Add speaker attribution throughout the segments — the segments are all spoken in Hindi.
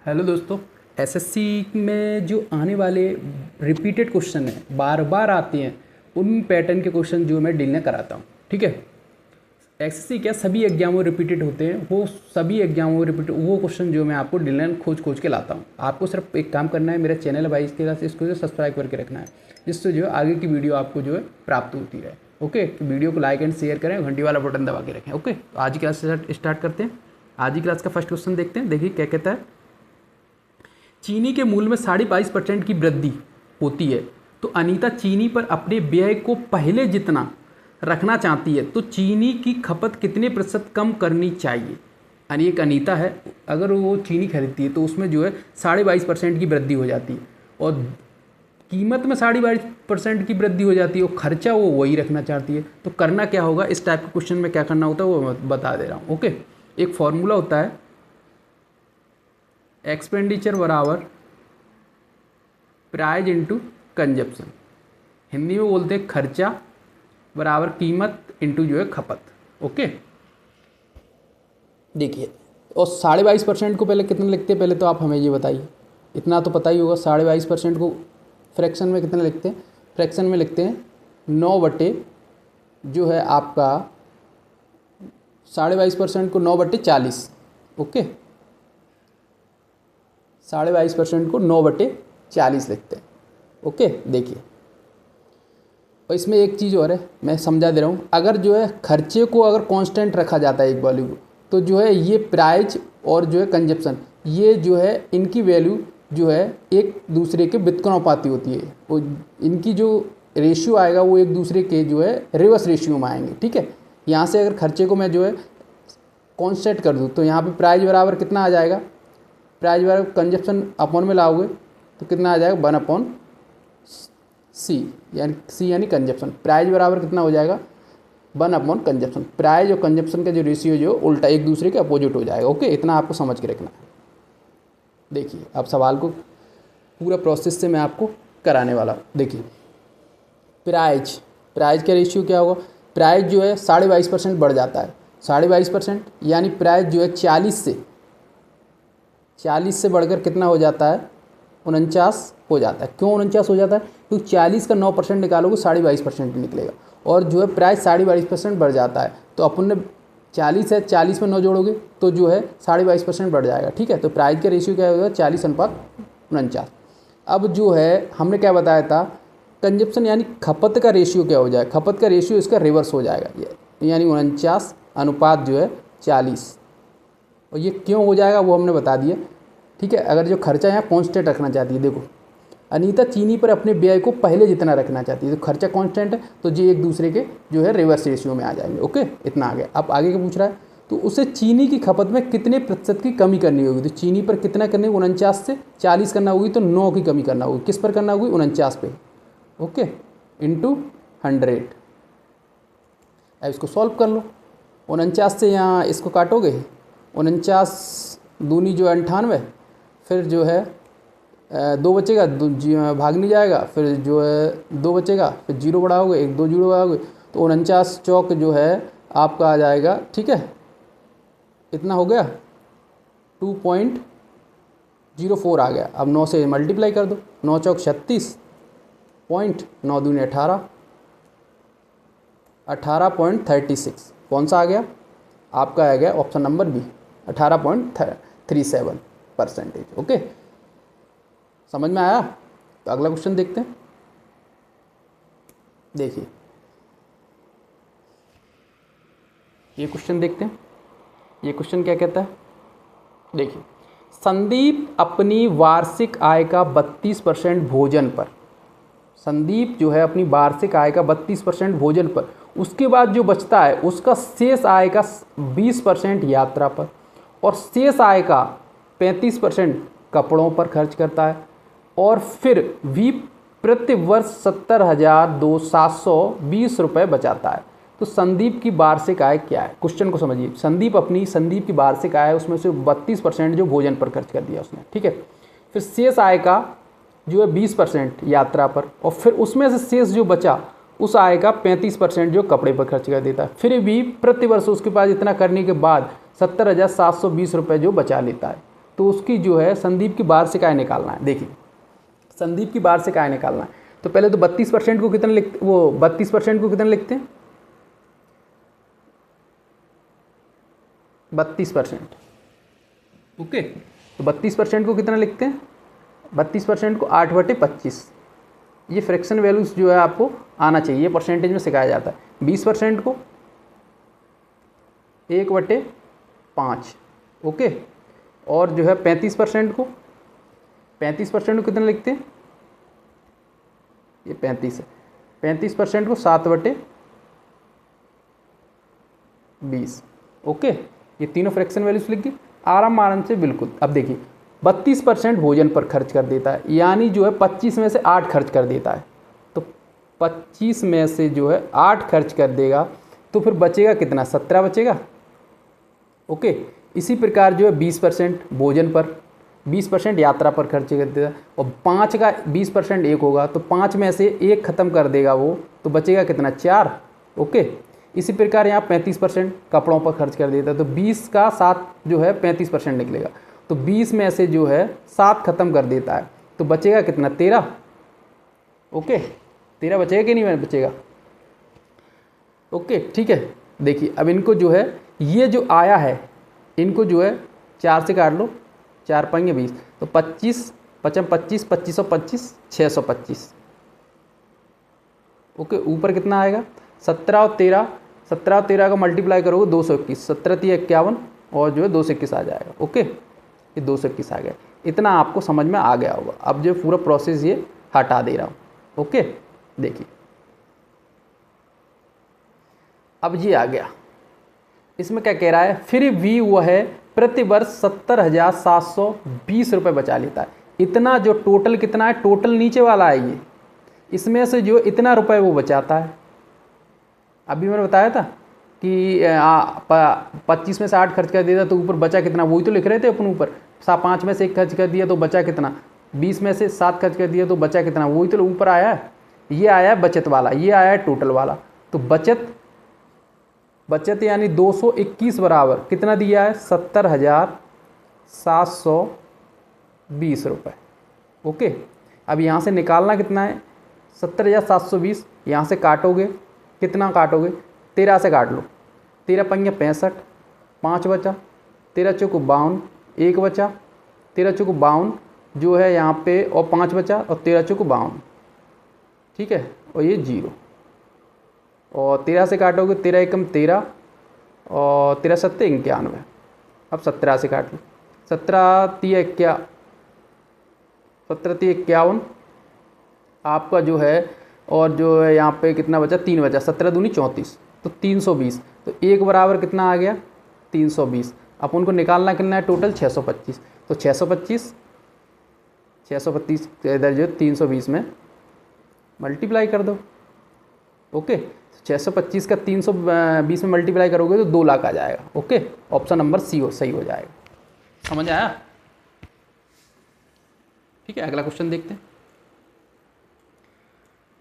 Speaker 1: हेलो दोस्तों। एसएससी में जो आने वाले रिपीटेड क्वेश्चन हैं, बार बार आते हैं, उन पैटर्न के क्वेश्चन जो मैं डील कराता हूँ। ठीक है। एसएससी क्या सभी एग्जामों रिपीटेड होते हैं, वो सभी एग्जामों रिपीट वो क्वेश्चन जो मैं आपको डील खोज के लाता हूँ। आपको सिर्फ एक काम करना है, मेरा चैनल है भाई, इसके साथ इसको जो सब्सक्राइब करके रखना है, जिससे जो है आगे की वीडियो आपको जो है प्राप्त होती रहे। ओके, तो वीडियो को लाइक एंड शेयर करें, घंटी वाला बटन दबा के रखें। ओके, तो आज की क्लास स्टार्ट करते हैं। आज की क्लास का फर्स्ट क्वेश्चन देखते हैं। देखिए क्या कहता है। चीनी के मूल्य में 22.5% की वृद्धि होती है, तो अनीता चीनी पर अपने व्यय को पहले जितना रखना चाहती है, तो चीनी की खपत कितने प्रतिशत कम करनी चाहिए। यानी एक अनीता है, अगर वो चीनी खरीदती है तो उसमें जो है 22.5% की वृद्धि हो जाती है, और कीमत में 22.5% की वृद्धि हो जाती है, और खर्चा वो वही रखना चाहती है। तो करना क्या होगा, इस टाइप के क्वेश्चन में क्या करना होता है वो मैं बता दे रहा हूँ। ओके, एक फॉर्मूला होता है, एक्सपेंडिचर बराबर प्राइस इनटू कंजप्शन। हिंदी में बोलते हैं खर्चा बराबर कीमत इनटू जो है खपत। ओके, देखिए, और 22.5% को पहले कितना लिखते हैं, पहले तो आप हमें ये बताइए। इतना तो पता ही होगा, 22.5% को फ्रैक्शन में कितना लिखते हैं। फ्रैक्शन में लिखते हैं 9 बटे जो है आपका 22.5% को 9 बटे 40। ओके, 22.5% को 9 बटे 40 लिखते हैं। ओके, देखिए, और इसमें एक चीज़ और है, मैं समझा दे रहा हूँ। अगर जो है खर्चे को अगर कांस्टेंट रखा जाता है एक वैल्यू को, तो जो है ये प्राइस और जो है कंजप्शन, ये जो है इनकी वैल्यू जो है एक दूसरे के व्युत्क्रमानुपाती होती है। वो इनकी जो रेशियो आएगा वो एक दूसरे के जो है रिवर्स रेशियो में आएंगे। ठीक है, यहाँ से अगर खर्चे को मैं जो है कांस्टेंट कर दूँ, तो यहाँ पे प्राइस बराबर कितना आ जाएगा, प्राइस बराबर कंजप्शन अपॉन में लाओगे तो कितना आ जाएगा 1/C, यानी कंजप्शन। प्राइस बराबर कितना हो जाएगा 1/कंजप्शन। प्राइस और कंजप्शन का जो रेशियो जो उल्टा एक दूसरे के अपोजिट हो जाएगा। ओके, इतना आपको समझ के रखना है। देखिए, अब सवाल को पूरा प्रोसेस से मैं आपको कराने वाला हूँ। देखिए, प्राइस का रेशियो क्या होगा, प्राइस जो है 22.5% बढ़ जाता है। 22%, यानी प्राइस जो है 40 से बढ़कर कितना हो जाता है 49 हो जाता है। क्यों 49 हो जाता है, क्योंकि 40 का 9% निकालोगे 22.5% निकलेगा, और जो है प्राइस 22.5% बढ़ जाता है। तो अपन ने 40 है, 40 में 9 जोड़ोगे तो जो है 22.5% बढ़ जाएगा। ठीक है, तो प्राइस का रेशियो क्या होगा 40/49। अब जो है हमने क्या बताया था, कंजप्शन यानी खपत का रेशियो क्या हो जाएगा, खपत का रेशियो इसका रिवर्स हो जाएगा, यानी 49 अनुपात जो है 40। और ये क्यों हो जाएगा वो हमने बता दिया। ठीक है, अगर जो खर्चा यहाँ कांस्टेंट रखना चाहती है, देखो अनीता चीनी पर अपने व्यय को पहले जितना रखना चाहती है, तो खर्चा कांस्टेंट है, तो ये एक दूसरे के जो है रिवर्स रेशियो में आ जाएंगे। ओके, इतना आ गया। अब आगे क्या पूछ रहा है, तो उसे चीनी की खपत में कितने प्रतिशत की कमी करनी होगी। तो चीनी पर कितना करनी होगी, 49 से 40 करना होगी, तो 9 की कमी करना होगी। किस पर करना होगी, 49 पे। Okay, into 100। अब इसको सॉल्व कर लो। 49 से यहाँ इसको काटोगे, 49 दूनी जो 98, फिर जो है 2 बचेगा, भाग नहीं जाएगा, फिर जो है 2 बचेगा, फिर 0 बढ़ाओगे, 1 2 0 बढ़ाओगे, तो 49 चौक जो है आपका आ जाएगा। ठीक है, इतना हो गया 2.04 आ गया। अब 9 से मल्टीप्लाई कर दो, 9 चौक 36, 9 दूनी 18, 18.36। कौन सा आ गया आपका, आ गया ऑप्शन नंबर बी, 18.37%। ओके, समझ में आया। तो अगला क्वेश्चन देखते हैं। देखिए, ये क्वेश्चन देखते हैं। ये क्वेश्चन क्या कहता है, देखिए, संदीप अपनी वार्षिक आय का 32% भोजन पर, संदीप जो है अपनी वार्षिक आय का 32% भोजन पर, उसके बाद जो बचता है उसका शेष आय का 20% यात्रा पर, और शेष आय का 35% कपड़ों पर खर्च करता है, और फिर भी प्रति वर्ष 70,720 रुपये बचाता है। तो संदीप की वार्षिक आय क्या है, क्वेश्चन को समझिए। संदीप की वार्षिक आय उसमें से 32% जो भोजन पर खर्च कर दिया उसने। ठीक है, फिर शेष आय का जो है 20% यात्रा पर, और फिर उसमें से शेष जो बचा उस आय का 35% जो कपड़े पर खर्च कर देता है। फिर भी प्रतिवर्ष उसके पास इतना करने के बाद 70,720 रुपये जो बचा लेता है। तो उसकी जो है संदीप की वार्षिक आय निकालना है। देखिए संदीप की वार्षिक आय निकालना है, तो पहले तो 32% को कितना लिखते, वो 32% को कितना लिखते हैं, 32%। ओके, तो 32% को कितना लिखते हैं, 32% को 8/25। ये फ्रैक्शन वैल्यूज जो है आपको आना चाहिए, ये परसेंटेज में सिखाया जाता है। 20% को 1/5। ओके, और जो है 35% को, 35% को कितना लिखते हैं, ये 35 है, 35% को 7/20। ओके, ये तीनों फ्रैक्शन वैल्यूज लिख दी आराम से बिल्कुल। अब देखिए 32% भोजन पर खर्च कर देता है, यानी जो है 25 में से 8 खर्च कर देता है, तो 25 में से जो है 8 खर्च कर देगा, तो फिर बचेगा कितना, 17 बचेगा। ओके, इसी प्रकार जो है 20% भोजन पर, 20% यात्रा पर खर्च कर देगा, और 5 का 20% 1 होगा, तो 5 में से 1 खत्म कर देगा वो, तो बचेगा कितना, 4। ओके, इसी प्रकार यहाँ 35% कपड़ों पर खर्च कर देता है, तो 20 का 7 जो है 35% निकलेगा, तो 20 में से जो है 7 खत्म कर देता है, तो बचेगा कितना, 13। ओके, 13 बचेगा कि नहीं बचेगा। ओके ठीक है, देखिए अब इनको जो है ये जो आया है इनको जो है 4 से काट लो, 4 5 20, तो 25 5 25 2525 625। ओके, ऊपर कितना आएगा, 17 और 13 का मल्टीप्लाई करोगे 221, 17 3 51 और जो है 221 आ जाएगा। ओके, ये 221 आ गया, इतना आपको समझ में आ गया होगा। अब जो पूरा प्रोसेस ये हटा दे रहा हूँ। ओके, देखिए अब ये आ गया, इसमें क्या कह रहा है, फिर भी वह है प्रति वर्ष 70,720 रुपये बचा लेता है। इतना जो टोटल कितना है, टोटल नीचे वाला है ये, इसमें से जो इतना रुपए वो बचाता है। अभी मैंने बताया था कि 25 में से 8 खर्च कर दिया तो ऊपर बचा कितना, वही तो लिख रहे थे अपन ऊपर। 5 में से 1 खर्च कर दिया तो बचा कितना, 20 में से 7 खर्च कर दिया तो बचा कितना, वही तो ऊपर आया है। ये आया है बचत वाला, ये आया है टोटल वाला। तो बचत यानी 221 बराबर कितना दिया है, 70,720 रुपये। ओके, अब यहाँ से निकालना कितना है, 70,720, यहाँ से काटोगे कितना काटोगे, 13 से काट लो, 13 पंगे 65, 5 बचा, 13 चौक 52, 1 बचा, 13 चौक 52 जो है यहाँ पे, और 5 बचा, और 13 चौक 52, ठीक है, और ये 0, और 13 से काटोगे, 13 एकम 13 और 13 सत्ते 91। अब 17 से काट लो, 17 3 51 आपका जो है, और जो है यहाँ पे कितना बचा, 3 बचा, 17 दूनी 34, तो 320। तो 1 बराबर कितना आ गया, 320। अब उनको निकालना कितना है, टोटल 625, तो 625 इधर जो 320 में मल्टीप्लाई कर दो। ओके, 625 का 320 में मल्टीप्लाई करोगे तो 2 लाख आ जाएगा। ओके, ऑप्शन नंबर सी सही हो जाएगा। समझ आया, ठीक है। अगला क्वेश्चन देखते हैं,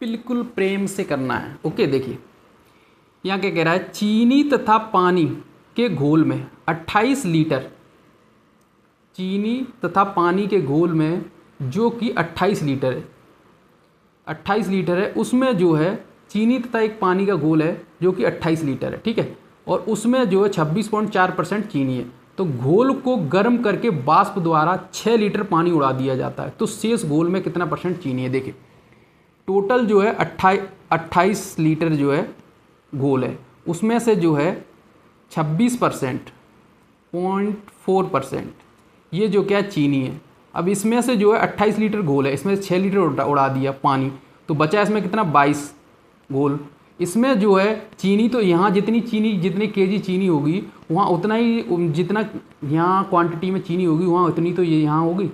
Speaker 1: बिल्कुल प्रेम से करना है। ओके, देखिए यहाँ क्या कह रहा है, चीनी तथा पानी के घोल में 28 लीटर, चीनी तथा पानी के घोल में जो कि 28 लीटर है, 28 लीटर है, उसमें जो है चीनी तथा एक पानी का घोल है जो कि 28 लीटर है, ठीक है, और उसमें जो है 26.4% चीनी है। तो घोल को गर्म करके वाष्प द्वारा 6 लीटर पानी उड़ा दिया जाता है, तो शेष घोल में कितना % चीनी है। देखिए टोटल जो है 28 लीटर जो है घोल है, उसमें से जो है 26.4% ये जो क्या चीनी है। अब इसमें से जो है 28 लीटर घोल है, इसमें से 6 लीटर उड़ा दिया पानी, तो बचा इसमें कितना, 22 घोल। इसमें जो है चीनी, तो यहाँ जितनी केजी चीनी होगी वहाँ उतना ही, जितना यहाँ क्वांटिटी में चीनी होगी वहाँ उतनी तो ये यहाँ होगी,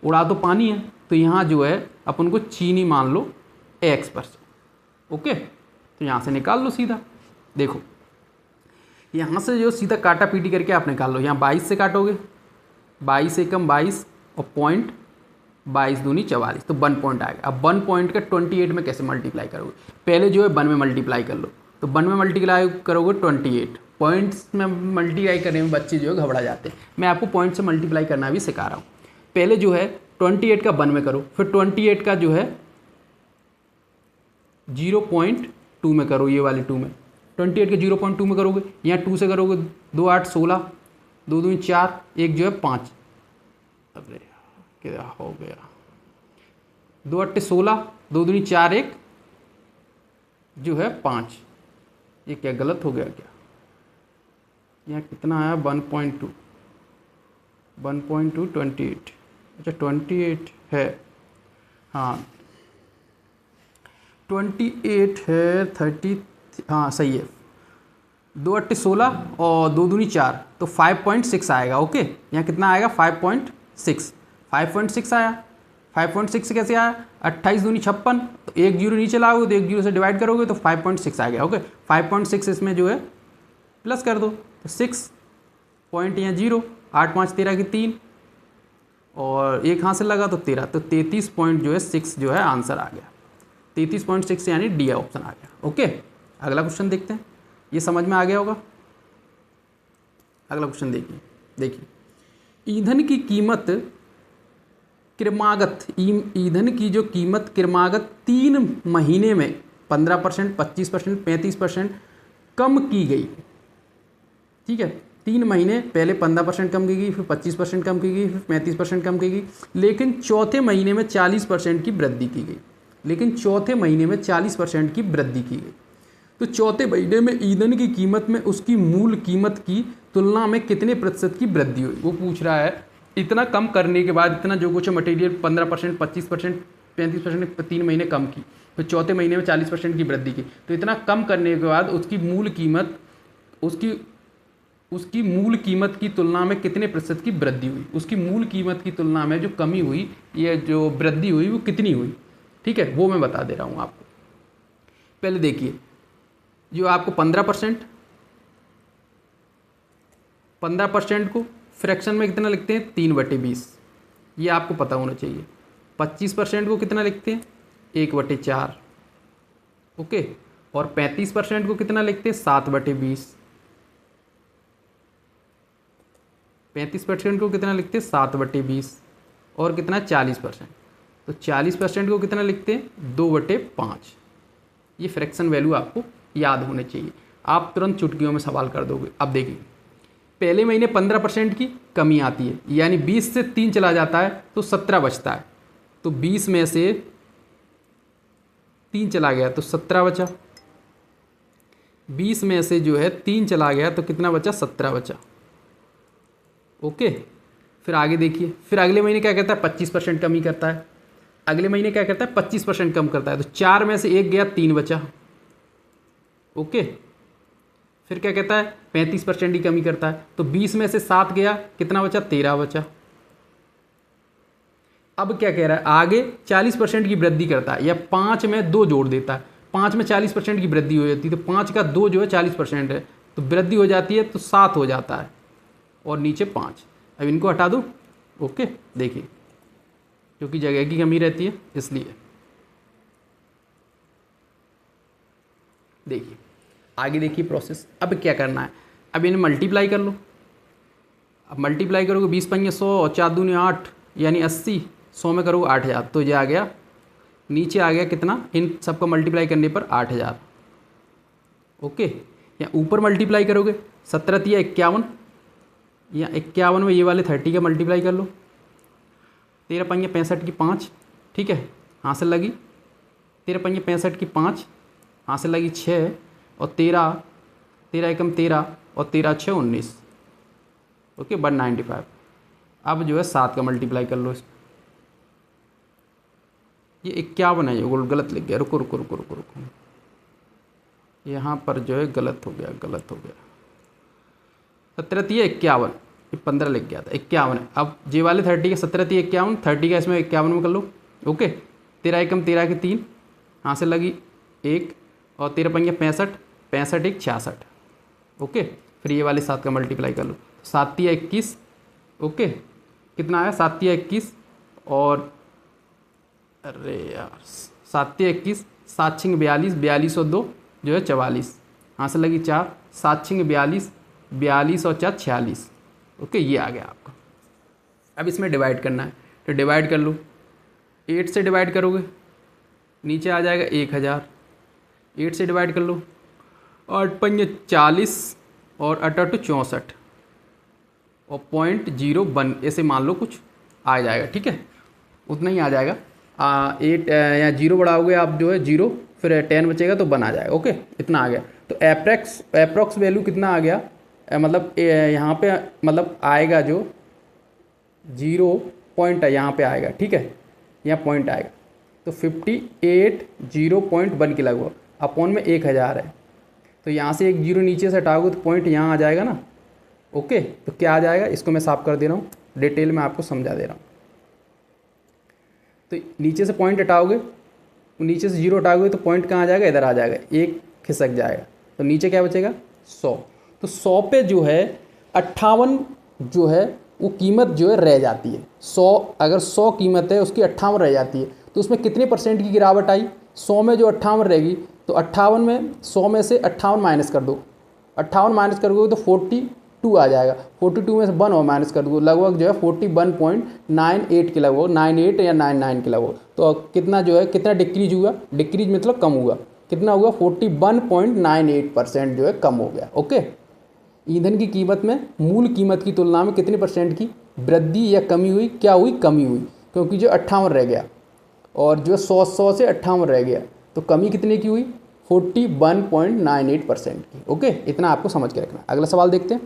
Speaker 1: उड़ा तो पानी है, तो यहाँ जो है अपन को चीनी मान लो X%। ओके, तो यहाँ से निकाल लो सीधा। देखो यहाँ से जो सीधा काटा पीटी करके आप निकाल लो, यहाँ 22 से काटोगे, 22 एकम 22 और पॉइंट 22 दूनी 44, तो 1 पॉइंट आएगा। अब 1 पॉइंट का 28 में कैसे मल्टीप्लाई करोगे, पहले जो है 1 में मल्टीप्लाई कर लो, तो 1 में मल्टीप्लाई करोगे 28, पॉइंट्स में मल्टीप्लाई करने में बच्चे जो है घबरा जाते हैं। मैं आपको पॉइंट से मल्टीप्लाई करना भी सिखा रहा हूँ। पहले जो है 28 का 1 में करो, फिर 28 का जो है 0.2 में करो, ये वाले 2 में 28 के 0.2 में करोगे, यहाँ 2 से करोगे 2 8 16, 2 दूनी 4, एक जो है 5, अरे क्या हो गया, 2 8 16, 2 दूनी 4, एक जो है 5, ये क्या गलत हो गया क्या? यहाँ कितना आया 1.2, 1.2 28, अच्छा 28 है, हाँ 28 है 30, हाँ सही है, 2 8 16 और 2 दूनी 4, तो 5.6 आएगा। ओके, यहाँ कितना आएगा 5.6, 5.6 आया। 5.6 कैसे आया? 28 दूनी 56, तो एक जीरो नीचे लाओगे तो एक जीरो से डिवाइड करोगे तो 5.6 आ गया। ओके, 5.6 इसमें जो है प्लस कर दो, तो 6 पॉइंट यहाँ 0, 8 5 13 की 3 और एक हाथ से लगा तो 13, तो 33.6 जो है आंसर आ गया। 33.6 यानी डी ऑप्शन आ गया। ओके, अगला क्वेश्चन देखते हैं, ये समझ में आ गया होगा। अगला क्वेश्चन देखिए ईंधन की कीमत क्रमागत, ईंधन की जो कीमत क्रमागत 3 महीने में 15%, 25%, 35% कम की गई। ठीक है, 3 महीने पहले 15% कम की गई, फिर 25% कम की गई, फिर 35% कम की गई, लेकिन चौथे महीने में 40% की वृद्धि की गई। लेकिन चौथे महीने में 40% की वृद्धि की गई। तो चौथे महीने में ईंधन की कीमत में उसकी मूल कीमत की तुलना में कितने प्रतिशत की वृद्धि हुई, वो पूछ रहा है। इतना कम करने के बाद, इतना जो कुछ मटेरियल 15%, 25%, 35% 3 महीने कम की, तो चौथे महीने में 40% की वृद्धि की, तो इतना कम करने के बाद उसकी मूल कीमत, उसकी मूल कीमत की तुलना में कितने प्रतिशत की वृद्धि हुई, उसकी मूल कीमत की तुलना में जो कमी हुई, ये जो वृद्धि हुई वो कितनी हुई। ठीक है, वो मैं बता दे रहा हूँ आपको। पहले देखिए, जो आपको 15% को फ्रैक्शन में कितना लिखते हैं 3/20, ये आपको पता होना चाहिए। 25% को कितना लिखते हैं 1/4। ओके, और 35% को कितना लिखते हैं 7/20। 35% को कितना लिखते हैं 7/20, और कितना 40%, तो 40% को कितना लिखते हैं 2/5। ये फ्रैक्शन वैल्यू आपको याद होने चाहिए, आप तुरंत चुटकियों में सवाल कर दोगे। अब देखिए, पहले महीने 15% की कमी आती है, यानी 20 से 3 चला जाता है तो 17 बचता है, तो 20 में से 3 चला गया तो 17 बचा। 20 में से जो है 3 चला गया तो कितना बचा 17 बचा। ओके, फिर आगे देखिए, फिर अगले महीने क्या कहता है 25% कमी करता है। अगले महीने क्या करता है 25% कम करता है, तो 4 में से 1 गया 3 बचा। ओके, फिर क्या कहता है 35% की कमी करता है, तो 20 में से 7 गया, कितना बचा 13 बचा। अब क्या कह रहा है आगे 40% की वृद्धि करता है, या 5 में 2 जोड़ देता है। 5 में 40% की वृद्धि हो जाती है, तो 5 का 2 जो है 40% है, तो वृद्धि हो जाती है तो 7 हो जाता है, और नीचे 5। अब इनको हटा दूँ। ओके, देखिए, क्योंकि जगह की कमी रहती है इसलिए। देखिए आगे देखिए प्रोसेस। अब क्या करना है, अब इन्हें मल्टीप्लाई कर लो। अब मल्टीप्लाई करोगे 20 पंजे 100 और 4 दूनी 8 यानी 80, 100 में करोगे 8000, तो ये आ गया, नीचे आ गया कितना, इन सबका मल्टीप्लाई करने पर 8000। ओके, या ऊपर मल्टीप्लाई करोगे 17 तिया 51, या 51 में ये वाले 30 का मल्टीप्लाई कर लो। 13 पंजे 65 की 5, ठीक है, हासिल लगी 13 पंजे 65 की 5, हासिल लगी 6, और 13 एकम 13 और 13 6 19। ओके, 195। अब जो है 7 का मल्टीप्लाई कर लो इसमें। ये 51 है, ये गलत लिख गया। रुको रुको रुको रुको रुको, यहाँ पर जो है गलत हो गया। 17 तिया 51, ये 15 लिख गया था, 51 है। अब जे वाले 30 का 17 तिया 51, 30 का इसमें 51 में कर लो। ओके, 13 एकम 13 की 3, हासिल लगी 1, और 13 पंजे 65, 65 1 66। ओके, फिर ये वाले 7 का मल्टीप्लाई कर लो, 7 तिया 21। ओके, कितना आया 7 तिया 21, और अरे यार 7 तिया 21, 7 छिंग 42, 42 और 2 जो है 44, हासिल लगी 4, 7 6 42, 42 और 4 46। ओके, ये आ गया आपका। अब इसमें डिवाइड करना है, तो डिवाइड कर लो। 8 से डिवाइड करोगे नीचे आ जाएगा 1000। 8 से डिवाइड कर लो, 8 पंजे 40 और 8 8 64 और 0.01 ऐसे मान लो कुछ आ जाएगा। ठीक है, उतना ही आ जाएगा। 8 या 0 बढ़ाओगे आप जो है 0, फिर 10 बचेगा तो 1 आ जाएगा। ओके, इतना आ गया। तो एप्रॉक्स वैल्यू कितना आ गया, मतलब यहाँ पे मतलब आएगा जो 0 पॉइंट है यहाँ पे आएगा। ठीक है, यहाँ पॉइंट आएगा तो 58 0.1 के लगभग अपॉन में 1000 है। तो यहाँ से एक 0 नीचे से हटाओगे तो पॉइंट यहाँ आ जाएगा ना। ओके, तो क्या आ जाएगा, इसको मैं साफ कर दे रहा हूँ, डिटेल में आपको समझा दे रहा हूँ। तो नीचे से पॉइंट हटाओगे, नीचे से 0 हटाओगे तो पॉइंट कहाँ आ जाएगा, इधर आ जाएगा, 1 खिसक जाएगा। तो नीचे क्या बचेगा 100। तो 100 पे जो है 58 जो है वो कीमत जो है रह जाती है। 100 अगर 100 कीमत है उसकी 58 रह जाती है, तो उसमें कितने % की गिरावट आई, 100 में जो 58 रहेगी तो 58 में 100 में से 58 माइनस कर दो। 58 माइनस करोगे तो 42 आ जाएगा। 42 में से 1 और माइनस कर दो, लगभग जो है 41.98 के लगभग, 98 या 99 के लगभग। तो कितना जो है, कितना डिक्रीज हुआ, डिक्रीज मतलब कम हुआ, कितना हुआ 41.98% जो है कम हो गया। ओके, ईंधन की कीमत में मूल कीमत की तुलना में कितने % की वृद्धि या कमी हुई, क्या हुई, कमी हुई, क्योंकि जो 58 रह गया और जो 100 से 58 रह गया, तो कमी कितने की हुई 41.98% की। ओके, इतना आपको समझ के रखना। अगला सवाल देखते हैं।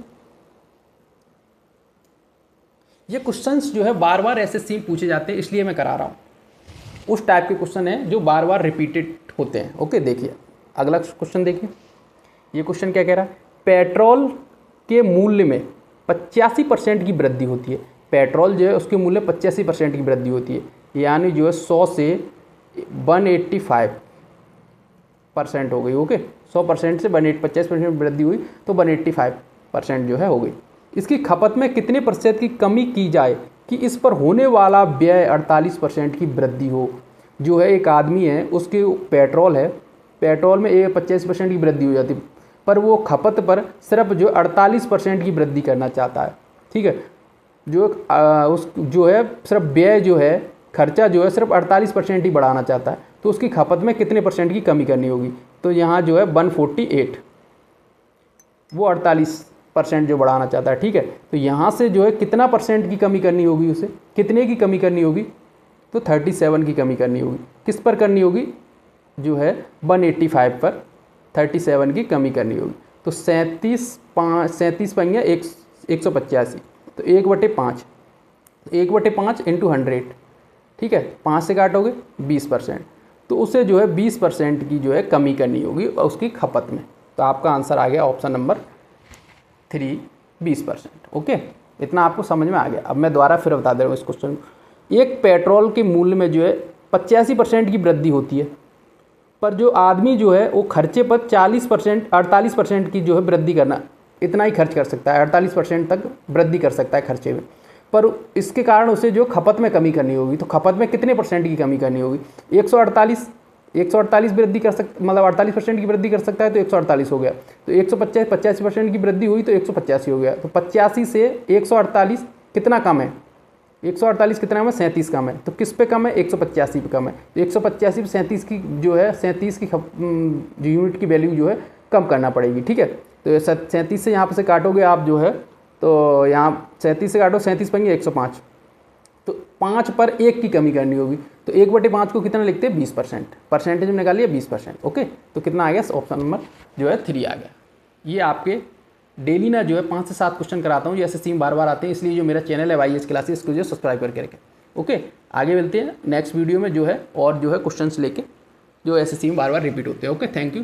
Speaker 1: ये क्वेश्चंस जो है बार बार एसएससी में पूछे जाते हैं, इसलिए मैं करा रहा हूँ। उस टाइप के क्वेश्चन है जो बार बार रिपीटेड होते हैं। ओके, देखिए अगला क्वेश्चन देखिए। ये क्वेश्चन क्या कह रहा है, पेट्रोल के मूल्य में 85% की वृद्धि होती है। पेट्रोल जो है उसके मूल्य 85% की वृद्धि होती है, यानी जो है 100 से 185% हो गई। ओके, 100% से 50% वृद्धि हुई तो 185% जो है हो गई। इसकी खपत में कितने % की कमी की जाए कि इस पर होने वाला व्यय 48% की वृद्धि हो। जो है एक आदमी है, उसके पेट्रोल है, पेट्रोल में 85% की वृद्धि हो जाती, पर वो खपत पर सिर्फ जो 48% की वृद्धि करना चाहता है। ठीक है, जो है सिर्फ व्यय जो है, खर्चा जो है सिर्फ 48% ही बढ़ाना चाहता है, तो उसकी खपत में कितने % की कमी करनी होगी। तो यहाँ जो है 148, वो 48% जो बढ़ाना चाहता है। ठीक है, तो यहाँ से जो है कितना % की कमी करनी होगी, उसे कितने की कमी करनी होगी, तो 37 की कमी करनी होगी। किस पर करनी होगी, जो है 185 पर 37 की कमी करनी होगी। तो 37 पंगे 185, तो 1/5, 1/5 इंटू 100। ठीक है, 5 से काटोगे 20%, तो उसे जो है 20% की जो है कमी करनी होगी उसकी खपत में। तो आपका आंसर आ गया ऑप्शन नंबर 3, 20%। ओके, इतना आपको समझ में आ गया। अब मैं दोबारा फिर बता दे रहा हूँ इस क्वेश्चन को। एक पेट्रोल के मूल्य में जो है 85% की वृद्धि होती है, पर जो आदमी जो है वो खर्चे पर 48% की जो है वृद्धि करना, इतना ही खर्च कर सकता है, 48% तक वृद्धि कर सकता है खर्चे में, पर इसके कारण उसे जो खपत में कमी करनी होगी। तो खपत में कितने % की कमी करनी होगी, 148 वृद्धि कर सकता, मतलब 48% की वृद्धि कर सकता है तो 148 हो गया। तो 85% की वृद्धि हुई तो 185 हो गया। तो 85 से 148 कितना कम है, 148 कितना कम है, 37 कम है। तो किस पे कम है, 185 पे कम है। तो 185 पे 37 की जो है 37 की यूनिट की वैल्यू जो है कम करना पड़ेगी। ठीक है, तो 37 से यहाँ पे से काटोगे आप जो है, तो यहाँ 37 से काटो, 37 पंगे 105, तो 5 पर 1 की कमी करनी होगी। तो 1/5 को कितना लिखते हैं, 20%, परसेंटेज में निकालिए 20%। ओके, तो कितना आ गया, ऑप्शन नंबर जो है 3 आ गया। ये आपके डेली ना जो है 5 से 7 क्वेश्चन कराता हूँ, जैसे सेम बार बार आते हैं, इसलिए जो मेरा चैनल है YH क्लासेस, इसको जो सब्सक्राइब करके रखें। ओके, आगे मिलते हैं नेक्स्ट वीडियो में जो है, और जो है क्वेश्चंस लेके जो ऐसे सेम बार बार रिपीट होते हैं। Okay, thank you.